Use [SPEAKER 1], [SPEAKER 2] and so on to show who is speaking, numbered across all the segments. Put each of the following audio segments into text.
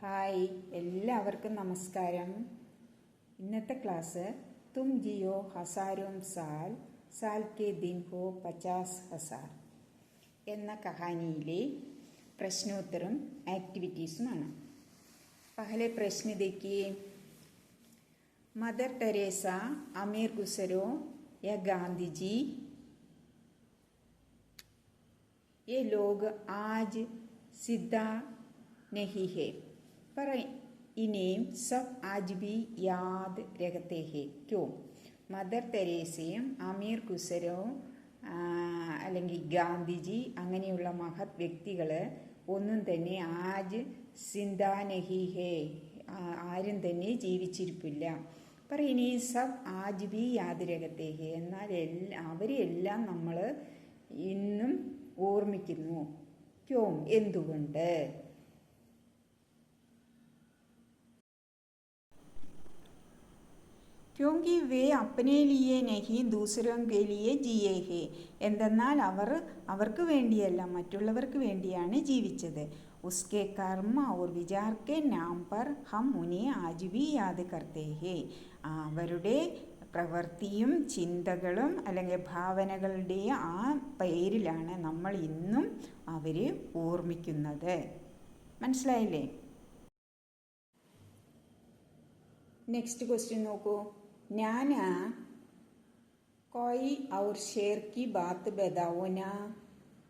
[SPEAKER 1] Hi, എല്ലാവർക്കും നമസ്കാരം. ഇന്നത്തെ ക്ലാസ് തും ജിയോ ഹസാരോം സാൽ സാൽ കെ ദിൻ ഹോ 50,000 എന്ന കഹാനിയിലെ പ്രശ്നോത്തരം ആക്ടിവിറ്റീസുമാണ്. പഹലെ പ്രശ്ന देखिए. मदर टेरेसा, अमीर गुजरो या गांधी जी, ये लोग आज जिंदा नहीं है पर इन्हें सब आज भी याद रखते हैं. क्यों? മദർ തെരേസയും അമീർ ഖുസരോ അല്ലെങ്കിൽ ഗാന്ധിജി അങ്ങനെയുള്ള മഹത് വ്യക്തികൾ ഒന്നും തന്നെ ആജ് സിന്ദാ നഹി ഹേ, ആരും തന്നെ ജീവിച്ചിരിപ്പില്ല. पर इन्हें सब आज भी याद रखते हैं, എന്നാൽ അവരെല്ലാം നമ്മൾ ഇന്നും ഓർമ്മിക്കുന്നു. ക്യോം, എന്തുകൊണ്ട്? क्योंकि वे अपने लिए नहीं दूसरों के लिए जिए हैं. എന്തെന്നാൽ അവർക്ക് വേണ്ടിയല്ല, മറ്റുള്ളവർക്ക് വേണ്ടിയാണ് ജീവിച്ചത്. उसके कर्म और विचार के नाम पर हम उन्हें आज भी याद करते हैं. അവരുടെ പ്രവൃത്തിയും ചിന്തകളും അല്ലെങ്കിൽ ഭാവനകളുടെ ആ പേരിലാണ് നമ്മൾ ഇന്നും അവരെ ഓർമ്മിക്കുന്നത്. മനസ്സിലായില്ലേ? നെക്സ്റ്റ് ക്വസ്റ്റ്യൻ നോക്കൂ. नाना कोई और शेर की बात बताओ ना.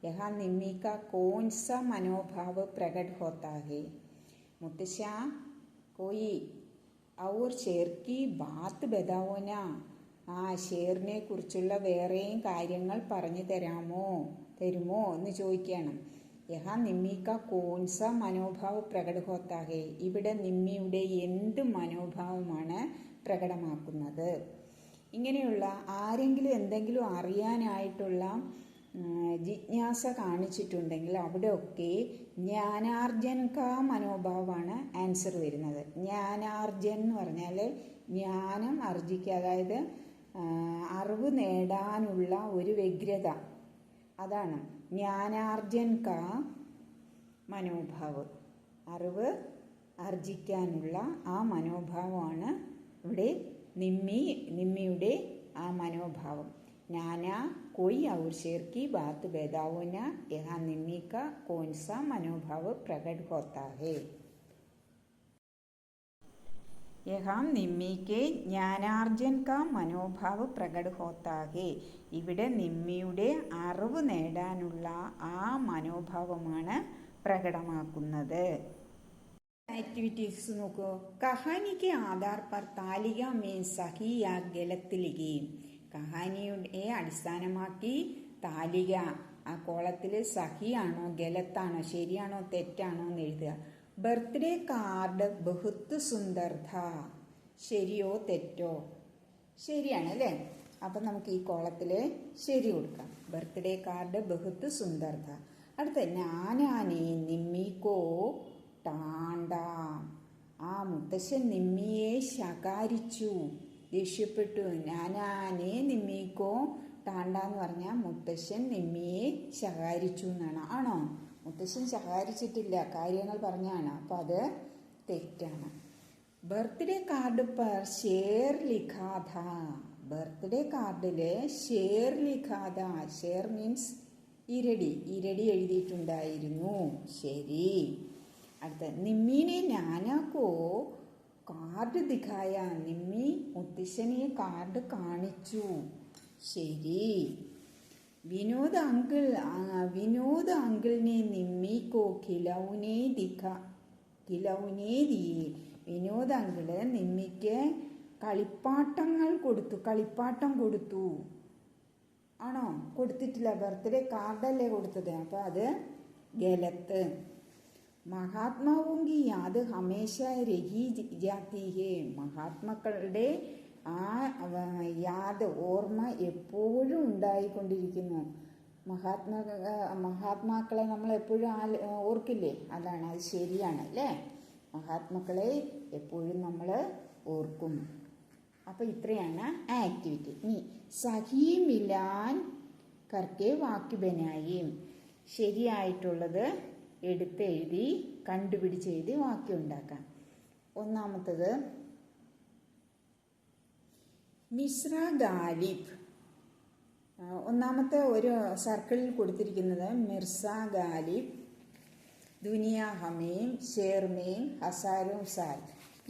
[SPEAKER 1] यहाँ निम्मी का कौन सा मनोभाव प्रकट होता है? मुतशा, कोई और शेर की बात बताओ ना. ഷേറിനെ കുറിച്ചുള്ള വേറെയും കാര്യങ്ങൾ പറഞ്ഞു തരുമോ എന്ന് ചോദിക്കണം. യഹാ നിമ്മിക്ക കോൺസ മനോഭാവ പ്രകട ഹോത്താ ഹേ. ഇവിടെ നിമ്മിയുടെ എന്ത് മനോഭാവമാണ് പ്രകടമാക്കുന്നത്? ഇങ്ങനെയുള്ള ആരെങ്കിലും എന്തെങ്കിലും അറിയാനായിട്ടുള്ള ജിജ്ഞാസ കാണിച്ചിട്ടുണ്ടെങ്കിൽ അവിടെയൊക്കെ ജ്ഞാനാർജൻ കാ മനോഭാവമാണ് ആൻസർ വരുന്നത്. ജ്ഞാനാർജൻ എന്ന് പറഞ്ഞാൽ ജ്ഞാനം ആർജിക്കുക, അതായത് അറിവ് നേടാനുള്ള ഒരു വ്യഗ്രത, അതാണ് ജ്ഞാനാർജൻ കാ മനോഭാവ്. അറിവ് ആർജിക്കാനുള്ള ആ മനോഭാവമാണ് ഇവിടെ നിമ്മിയുടെ ആ മനോഭാവം. नाना कोई और शेर की बात बताओ ना. यहाँ निम्मी का कौन सा मनोभाव प्रकट होता है? यहाँ निम्मी के ज्ञानार्जन का മനോഭാവ പ്രകട होता है. ഇവിടെ നിമ്മിയുടെ അറിവ് നേടാനുള്ള ആ മനോഭാവമാണ് പ്രകടമാക്കുന്നത്. ആക്ടിവിറ്റീസ് നോക്കൂ. കഹാനി के आधार पर तालिका में सही या गलत लिखिए. കഹാനിയുടെ അടിസ്ഥാനമാക്കി താലിക, ആ കോളത്തിൽ സഹിയാണോ ഗലത്താണോ ശരിയാണോ തെറ്റാണോ എന്ന് എഴുതുക. ബർത്ത്ഡേ കാർഡ് ബഹുത്ത് സുന്ദർ ഥാ. ശരിയോ തെറ്റോ? ശരിയാണ് അല്ലേ? അപ്പം നമുക്ക് ഈ കോളത്തിൽ ശരി കൊടുക്കാം. ബർത്ത്ഡേ കാർഡ് ബഹുത്ത് സുന്ദർ ഥാ. അടുത്ത നാനാനെ നിമ്മിക്കോ ടാണ്ട. മുത്തശ്ശൻ നിമ്മിയെ ശകാരിച്ചു, ദേഷ്യപ്പെട്ടു. നാനാനെ നിമ്മിക്കോ ടാണ്ട എന്ന് പറഞ്ഞാൽ മുത്തശ്ശൻ നിമ്മിയെ ശകാരിച്ചു എന്നാണ്. ആണോ? മുത്തശ്ശൻ ശകാരിച്ചിട്ടില്ല, കാര്യങ്ങൾ പറഞ്ഞാണ്. അപ്പം അത് തെറ്റാണ്. ബർത്ത്ഡേ കാർഡ് പർ ഷേർ ലിഖാധ. ബർത്ത്ഡേ കാർഡിൽ ഷേർ ലിഖാധ. ഷേർ മീൻസ് ഇരടി എഴുതിയിട്ടുണ്ടായിരുന്നു. ശരി. അടുത്ത നിമ്മീനെ നാനാക്കോ കാർഡ് ദിഖായ. നിമ്മി മുത്തശ്ശനെ കാർഡ് കാണിച്ചു. ശരി. വിനോദ് അങ്കിളിനെ നിമ്മിക്കോ ഖിലൗനെ ദിയേ. വിനോദ് അങ്കിള് നിമ്മിക്ക് കളിപ്പാട്ടം കൊടുത്തു. ആണോ? കൊടുത്തിട്ടില്ല. ബർത്ത്ഡേ കാർഡല്ലേ കൊടുത്തത്. അപ്പം അത് ഗലത്ത്. മഹാത്മാവുങ്കി യാദ് ഹമേശ രഹി ജാത്തി ഹേ. മഹാത്മാക്കളുടെ ആ യാദ്, ഓർമ്മ എപ്പോഴും ഉണ്ടായിക്കൊണ്ടിരിക്കുന്നു. മഹാത്മാക്കളെ നമ്മൾ എപ്പോഴും ഓർക്കില്ലേ? അതാണ്, അത് ശരിയാണ് അല്ലേ? മഹാത്മാക്കളെ എപ്പോഴും നമ്മൾ ഓർക്കും. അപ്പം ഇത്രയാണ് ആക്ടിവിറ്റി. ഇനി സഹി മിലാൻ കർക്കെ വാക്യ ബനായി. ശരിയായിട്ടുള്ളത് എടുത്തെഴുതി കണ്ടുപിടിച്ചെഴുതി വാക്യം ഉണ്ടാക്കാം. ഒന്നാമത്തത് മിശ്ര ഗാലിബ്. ഒന്നാമത്തെ ഒരു സർക്കിളിൽ കൊടുത്തിരിക്കുന്നത് മിർസ ഗാലിബ്, ദുനിയ ഹമേം, ഷേർമേം, ഹസാരോം സാൽ.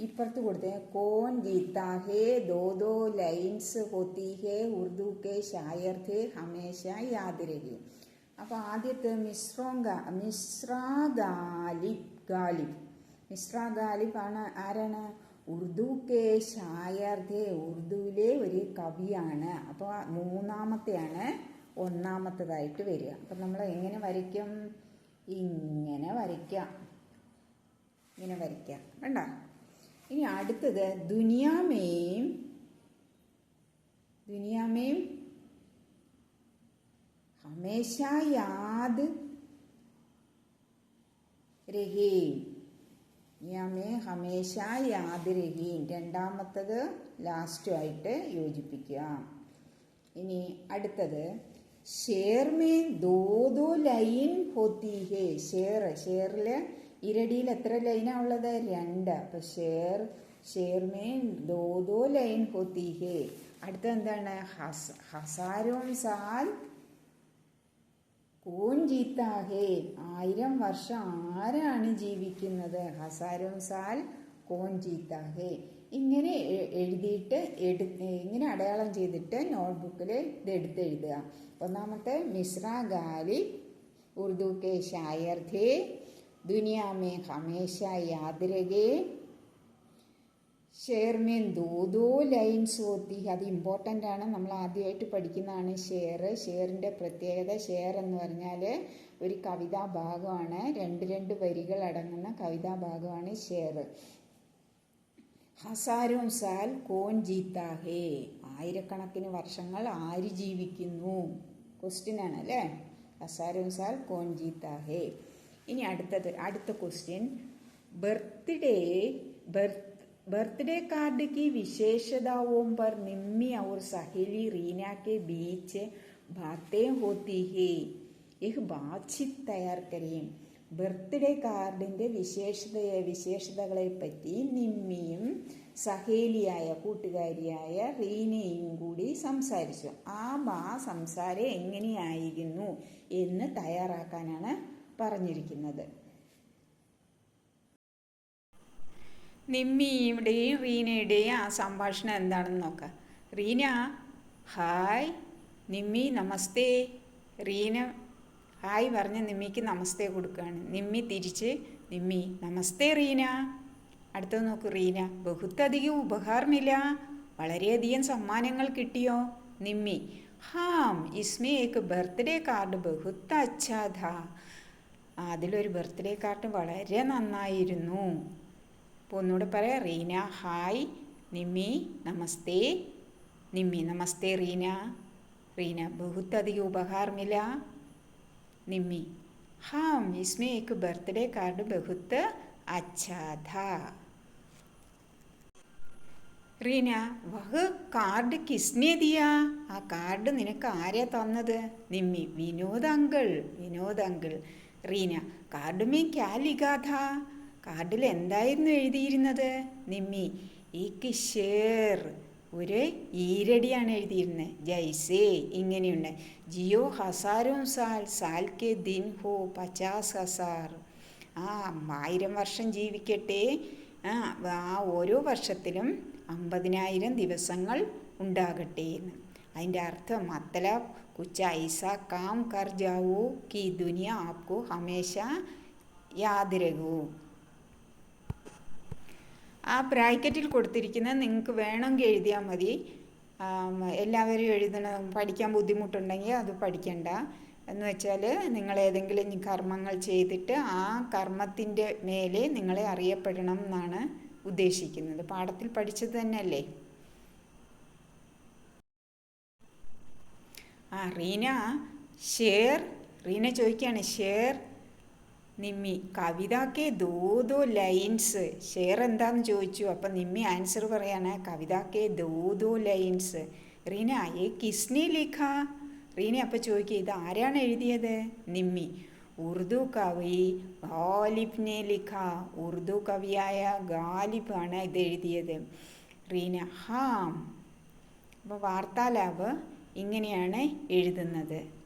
[SPEAKER 1] ഇപ്പുറത്ത് കൊടുത്ത കോൻ ജീത്താ ഹേ, ദോ ദോ ലൈൻസ് ഹോത്തി ഹേ, ഉർദു കെ ഷായർ ഥേ, ഹമേശ യാദ് രഹി. അപ്പോൾ ആദ്യത്തെ മിശ്ര ഗാലിബ്. മിശ്ര ഗാലിബ് ആരാണ്? ഉർദു കെ ഷായർ ഥേ, ഉർദുവിലെ ഒരു കവിയാണ്. അപ്പോൾ മൂന്നാമത്തെയാണ് ഒന്നാമത്തേതായിട്ട് വരിക. അപ്പം നമ്മൾ എങ്ങനെ വരയ്ക്കും? ഇങ്ങനെ വരയ്ക്കാം, കണ്ട. ഇനി അടുത്തത് ദുനിയാമേം ഹമേശ യാദ് രഹീം. ഹമേശ യാദ് രഹീം രണ്ടാമത്തത് ലാസ്റ്റുമായിട്ട് യോജിപ്പിക്കുക. ഇനി അടുത്തത് ഷേർ മേ ദോ ദോ ലൈൻ ഹോത്തി ഹേ. ഷേറിൽ ഇരടിയിൽ എത്ര ലൈനാണ് ഉള്ളത്? 2. അപ്പം ഷേർ മേ ദോ ദോ ലൈൻ ഹോത്തി ഹേ. അടുത്തത് എന്താണ്? ഹസാരോം സാൽ കോൻ ജീത്താ ഹേ. 1000 വർഷം ആരാണ് ജീവിക്കുന്നത്? ഹസാരോം സാൽ കോൻ ജീത്താ ഹേ. ഇങ്ങനെ എഴുതിയിട്ട് ഇങ്ങനെ അടയാളം ചെയ്തിട്ട് നോട്ട്ബുക്കിൽ ഇത് എടുത്തെഴുതുക. ഒന്നാമത്തെ മിശ്ര ഗാലിബ്, ഉർദു കെ ഷായർ ഥേ, ദുനിയാ മേ ഹമേശ യാദ് രഹേ, ഷേർ മേ ദോ ദോ ലൈൻസ് ഹോത്തി. അത് ഇമ്പോർട്ടൻ്റ് ആണ്, നമ്മൾ ആദ്യമായിട്ട് പഠിക്കുന്നതാണ് ഷേറിൻ്റെ പ്രത്യേകത. ഷേർ എന്ന് പറഞ്ഞാൽ ഒരു കവിതാ ഭാഗമാണ്, 2 വരികൾ അടങ്ങുന്ന കവിതാ ഭാഗമാണ് ഷേർ. ഹസാരോം സാൽ കോൻ ജീത്താ ഹേ. 1000കണക്കിന് വർഷങ്ങൾ ആര് ജീവിക്കുന്നു? ക്വസ്റ്റ്യൻ ആണ് അല്ലേ? ഹസാരോം സാൽ കോൻ ജീത്താ ഹേ. ഇനി അടുത്ത ക്വസ്റ്റ്യൻ, बर्थडे कार्ड की विशेषताओं पर निम्मी और सहेली रीना के बीच बातें होती है. एक बातचीत तैयार करें. ബർത്ത്ഡേ കാർഡിൻ്റെ വിശേഷതകളെ പറ്റി നിമ്മിയും സഹേലിയായ കൂട്ടുകാരിയായ റീനയും കൂടി സംസാരിച്ചു. ആ സംസാരം എങ്ങനെയായിരുന്നു എന്ന് തയ്യാറാക്കാനാണ് പറഞ്ഞിരിക്കുന്നത്. നിമ്മിയുടെയും റീനയുടെയും ആ സംഭാഷണം എന്താണെന്ന് നോക്കാം. റീന ഹായ്, നിമ്മി നമസ്തേ. റീന ഹായ് പറഞ്ഞ് നിമ്മിക്ക് നമസ്തേ കൊടുക്കുകയാണ്. നിമ്മി തിരിച്ച് നിമ്മി നമസ്തേ റീന. അടുത്തത് നോക്കൂ. റീന ബഹുത്തധികം ഉപഹാർ മില. വളരെയധികം സമ്മാനങ്ങൾ കിട്ടിയോ? നിമ്മി ഹാം ഇസ്മേ ഏക് ബർത്ത്ഡേ കാർഡ് ബഹുത്ത് അച്ഛാ ഥാ. അതിലൊരു ബർത്ത്ഡേ കാർഡ് വളരെ നന്നായിരുന്നു. അപ്പോൾ ഒന്നുകൂടെ പറയാം. റീന ഹായ്, നിമ്മി നമസ്തേ. നിമ്മി നമസ്തേ റീന. റീന ബഹുത്തധികം ഉപഹാർ മില. निम्मी हाँ इसमें एक बर्थडे कार्ड बहुत अच्छा था. റീന വഹ് കാർഡ് കിസ്നെ ദിയാ. ആ കാർഡ് നിനക്ക് ആരാ തന്നത്? Nimmi Vinod uncle. Reena card may ക്യാ ലിഖാ ഥാ. കാർഡിൽ എന്തായിരുന്നു എഴുതിയിരുന്നത്? നിമ്മി ഏക് ഷേർ. ഒരു ഈരടിയാണ് എഴുതിയിരുന്നത്. ജൈസേ ഇങ്ങനെയുണ്ട്. ജിയോ ഹസാരോം സാൽ കെ ദിൻ ഹോ 50,000. 1000 വർഷം ജീവിക്കട്ടെ. ആ ഓരോ വർഷത്തിലും 50,000 ദിവസങ്ങൾ ഉണ്ടാകട്ടെ എന്ന്. അതിൻ്റെ അർത്ഥം മത്തലബ് കുച്ച് ഐസ കാം കർ ജാവോ കി ദുനിയ ആപ്കോ ഹമേശ യാദ് രഹൂ. ആ ബ്രാക്കറ്റിൽ കൊടുത്തിരിക്കുന്നത് നിങ്ങൾക്ക് വേണമെങ്കിൽ എഴുതിയാൽ മതി. എല്ലാവരും പഠിക്കാൻ ബുദ്ധിമുട്ടുണ്ടെങ്കിൽ അത് പഠിക്കണ്ട. എന്ന് വെച്ചാൽ നിങ്ങൾ ഏതെങ്കിലും കർമ്മങ്ങൾ ചെയ്തിട്ട് ആ കർമ്മത്തിൻ്റെ മേലെ നിങ്ങളെ അറിയപ്പെടണം എന്നാണ് ഉദ്ദേശിക്കുന്നത്. പാഠത്തിൽ പഠിച്ചത് തന്നെയല്ലേ. റീന ചോദിക്കുകയാണ് ഷേർ നിമ്മി കവിതാക്കെ ദോ ലൈൻസ്. ഷെയർ എന്താന്ന് ചോദിച്ചു. അപ്പം നിമ്മി ആൻസർ പറയാണ് കവിതാക്കെ ദോ ലൈൻസ്. റീന ഏ കിസ്നെ ലിഖ. റീന അപ്പം ചോദിക്കുക ഇത് ആരാണ് എഴുതിയത്? നിമ്മി ഉറുദു കവി ഗാലിബിനെ ലിഖ. ഉറുദു കവിയായ ഗാലിബാണ് ഇത് എഴുതിയത്. റീന ഹാം. അപ്പോൾ വാർത്താലാപ് ഇങ്ങനെയാണ് എഴുതുന്നത്.